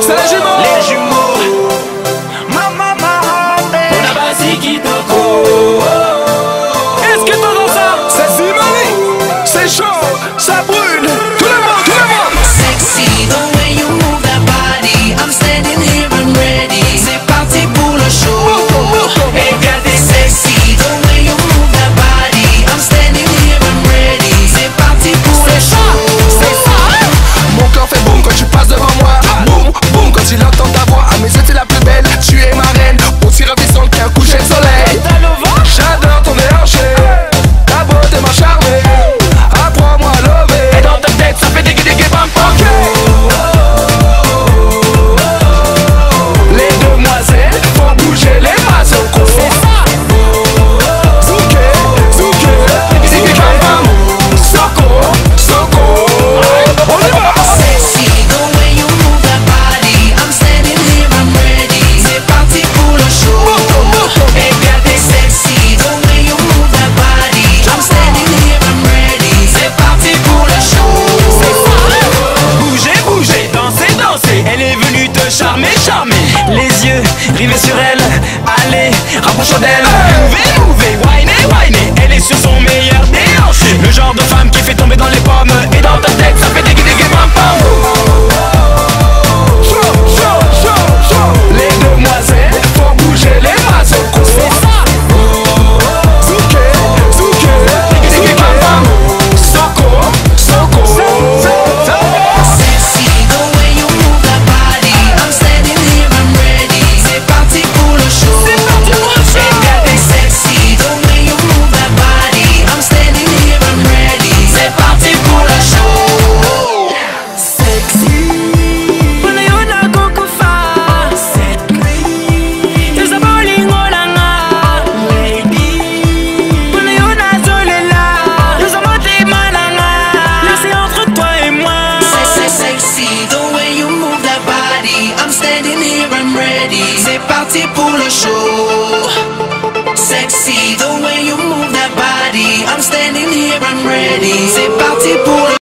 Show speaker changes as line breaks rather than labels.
C'est les jumeaux.
Les jumeaux. Bonabasi Kitoko.
Est-ce que t'entends ça? C'est Simone. C'est chaud, ça brûle. Tout le monde, tout le monde.
Sexy, the way you move that body. I'm standing here, I'm ready. C'est parti pour le show.
Et bien t'es
Sexy, the way you move that body. I'm standing here, I'm ready. C'est parti pour le show.
C'est ça. Mon cœur fait boum quand tu passes devant moi. Boum, boum quand il entend ta voix. À mes yeux t'es la plus belle, tu es ma reine. Aussi ravissante qu'un coucher de soleil. J'adore ton déhanché. Ta beauté m'a charmé. Apprends-moi à lever.
Et dans ta tête ça fait des bam bam.
Les demoiselles font bouger les mazocos. Zouké, zouké, zouké bam bam. Soko, soko. On y va.
Sexy, the way you move that body. I'm standing here, I'm ready. C'est parti pour le show.
Et bien t'es
Sexy, the way you move that body. I'm standing here, I'm ready. C'est parti pour le show.
Bougez, bougez, dansez, dansez. Elle est venue te charmer, charmer. Les yeux rivés sur elle. Allez, rapproche-toi d'elle. Mouvez, mouvez, whiner, whiner. Elle est sur son meilleur déhanché. Le genre de femme qui fait tomber dans les pommes. Et dans ta tête, ça fait des bam bam.
Chaud, chaud, chaud, chaud. Les demoiselles font bouger les mazocos. Zouké, zouké, zouké bam bam. Soko, soko.
Sexy, the way you move that body. I'm standing here, I'm ready. C'est parti pour le show. Et bien t'es sexy, the way you move that body. I'm standing here, I'm ready. C'est parti pour le show. Sexy. Sexy, the way you move that body. I'm standing here, I'm ready. C'est parti pour le show. Sexy, the way you move that body. I'm standing here, I'm ready. C'est parti pour le